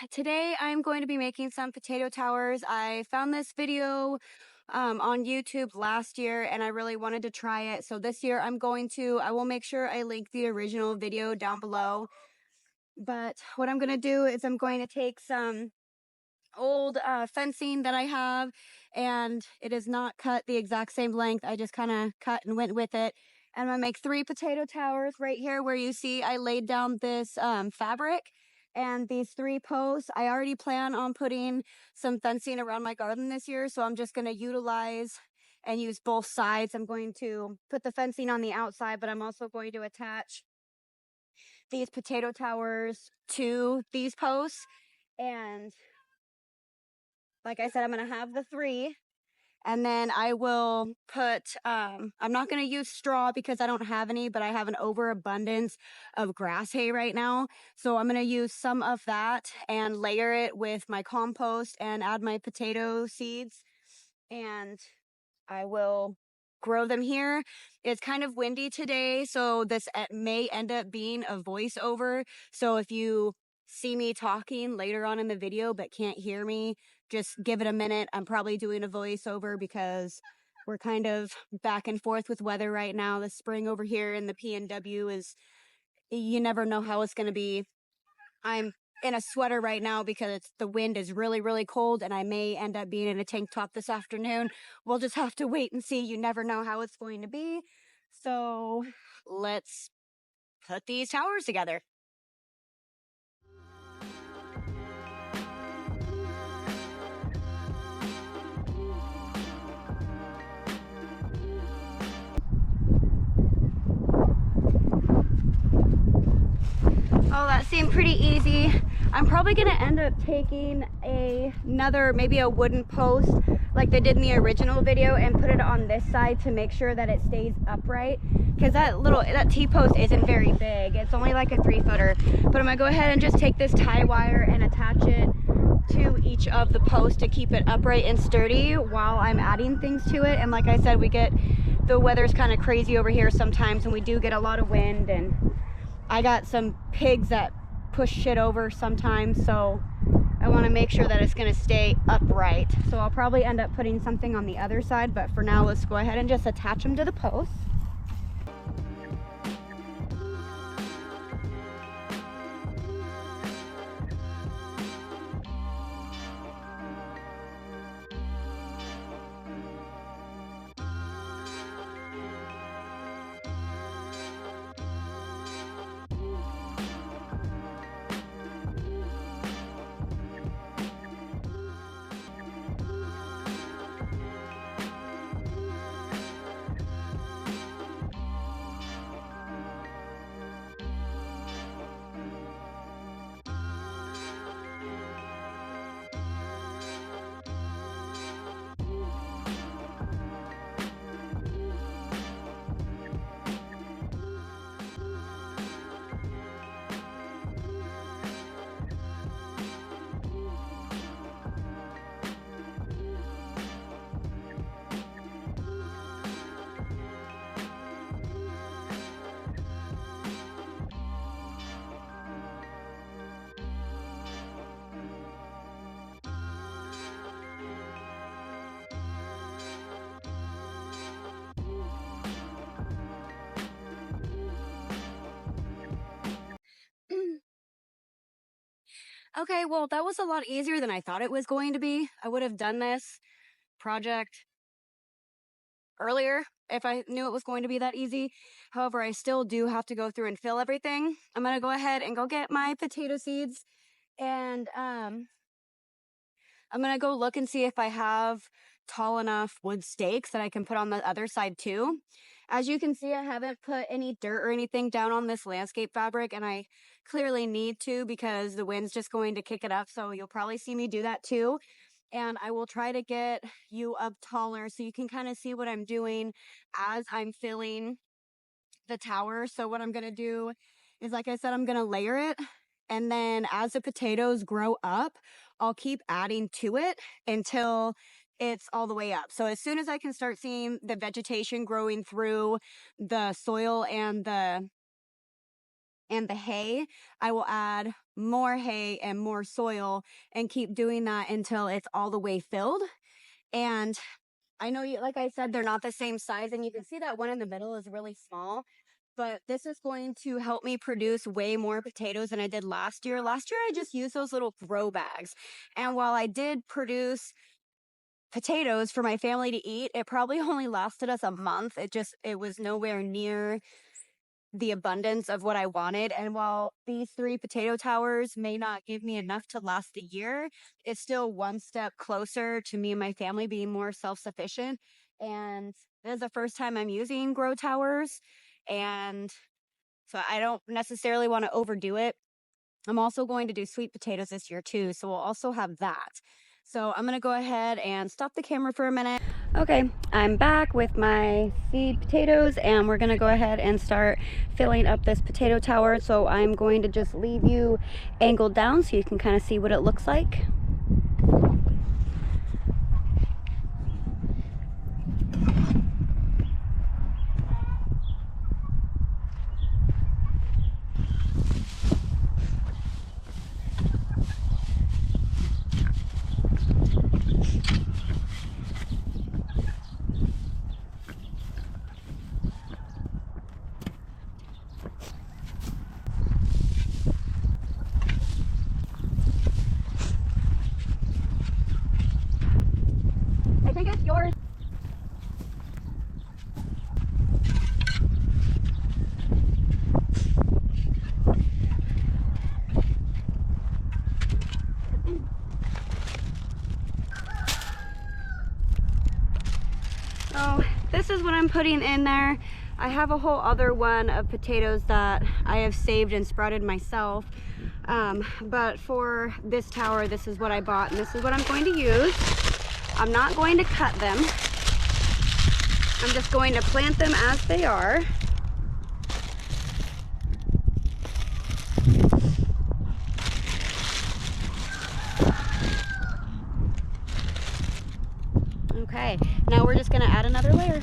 today I'm going to be making some potato towers. I found this video on YouTube last year and I really wanted to try it. So this year I will make sure I link the original video down below. But what I'm going to do is I'm going to take some old fencing that I have, and it is not cut the exact same length. I just kind of cut and went with it. And I'm going to make 3 potato towers right here where you see I laid down this fabric and these 3 posts. I already plan on putting some fencing around my garden this year, so I'm just going to utilize and use both sides. I'm going to put the fencing on the outside, but I'm also going to attach these potato towers to these posts. And like I said, I'm going to have the 3. And then I will put, I'm not going to use straw because I don't have any, but I have an overabundance of grass hay right now. So I'm going to use some of that and layer it with my compost and add my potato seeds. And I will grow them here. It's kind of windy today, so this may end up being a voiceover. So if you see me talking later on in the video but can't hear me, just give it a minute. I'm probably doing a voiceover because we're kind of back and forth with weather right now. The spring over here in the PNW is, you never know how it's going to be. I'm in a sweater right now because the wind is really, really cold, and I may end up being in a tank top this afternoon. We'll just have to wait and see. You never know how it's going to be. So let's put these towers together. Oh, that seemed pretty easy. I'm probably gonna end up taking maybe a wooden post like they did in the original video and put it on this side to make sure that it stays upright, because that T-post isn't very big. It's only like a 3-footer. But I'm gonna go ahead and just take this tie wire and attach it to each of the posts to keep it upright and sturdy while I'm adding things to it. And like I said, the weather's kind of crazy over here sometimes, and we do get a lot of wind, and I got some pigs that push shit over sometimes, so I want to make sure that it's going to stay upright. So I'll probably end up putting something on the other side, but for now, let's go ahead and just attach them to the posts. Okay, well, that was a lot easier than I thought it was going to be. I would have done this project earlier if I knew it was going to be that easy. However, I still do have to go through and fill everything. I'm going to go ahead and go get my potato seeds, and I'm going to go look and see if I have tall enough wood stakes that I can put on the other side too. As you can see, I haven't put any dirt or anything down on this landscape fabric, and I clearly need to because the wind's just going to kick it up, so you'll probably see me do that too. And I will try to get you up taller so you can kind of see what I'm doing as I'm filling the tower. So what I'm going to do is, like I said, I'm going to layer it. And then as the potatoes grow up, I'll keep adding to it until it's all the way up. So as soon as I can start seeing the vegetation growing through the soil and the hay, I will add more hay and more soil and keep doing that until it's all the way filled. And I know you, like I said, they're not the same size, and you can see that one in the middle is really small, but this is going to help me produce way more potatoes than I did last year. Last year, I just used those little grow bags. And while I did produce potatoes for my family to eat, it probably only lasted us a month. It was nowhere near the abundance of what I wanted. And while these 3 potato towers may not give me enough to last the year, it's still one step closer to me and my family being more self sufficient. And this is the first time I'm using grow towers. And so I don't necessarily want to overdo it. I'm also going to do sweet potatoes this year too. So we'll also have that. So I'm going to go ahead and stop the camera for a minute. Okay, I'm back with my seed potatoes and we're going to go ahead and start filling up this potato tower. So I'm going to just leave you angled down so you can kind of see what it looks like. I think it's yours. So this is what I'm putting in there. I have a whole other one of potatoes that I have saved and sprouted myself. But for this tower, this is what I bought and this is what I'm going to use. I'm not going to cut them. I'm just going to plant them as they are. Okay, now we're just going to add another layer.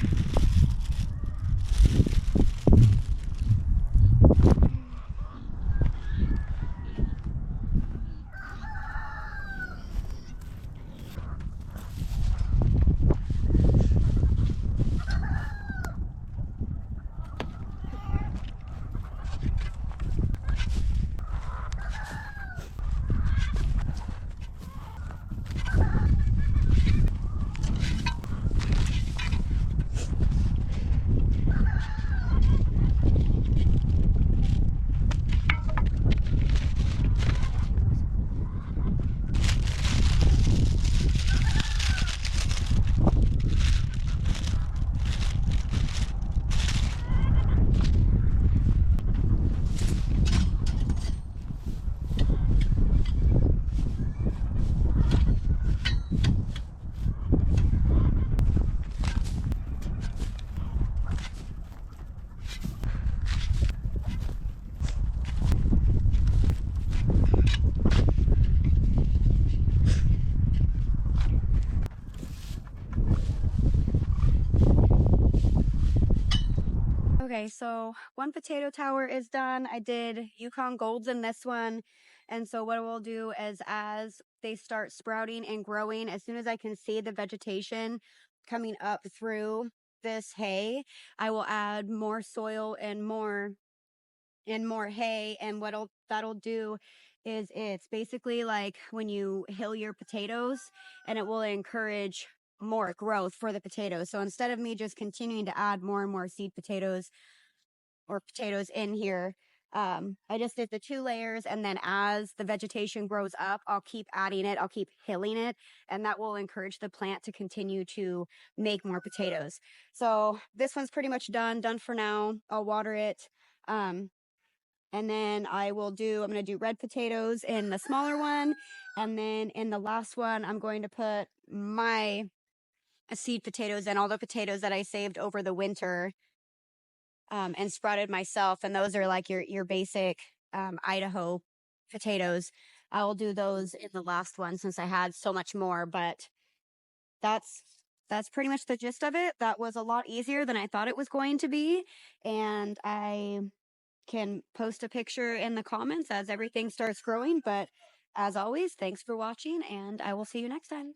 Okay, so one potato tower is done. I did Yukon Golds in this one. And so what we'll do is as they start sprouting and growing, as soon as I can see the vegetation coming up through this hay, I will add more soil and more hay. And that'll do is it's basically like when you hill your potatoes, and it will encourage more growth for the potatoes. So instead of me just continuing to add more and more seed potatoes or potatoes in here, I just did the 2 layers, and then as the vegetation grows up, I'll keep adding it, I'll keep hilling it, and that will encourage the plant to continue to make more potatoes. So this one's pretty much done for now. I'll water it. And then I'm going to do red potatoes in the smaller one. And then in the last one, I'm going to put my seed potatoes and all the potatoes that I saved over the winter and sprouted myself. And those are like your basic Idaho potatoes. I will do those in the last one since I had so much more. But that's pretty much the gist of it. That was a lot easier than I thought it was going to be. And I can post a picture in the comments as everything starts growing. But as always, thanks for watching, and I will see you next time.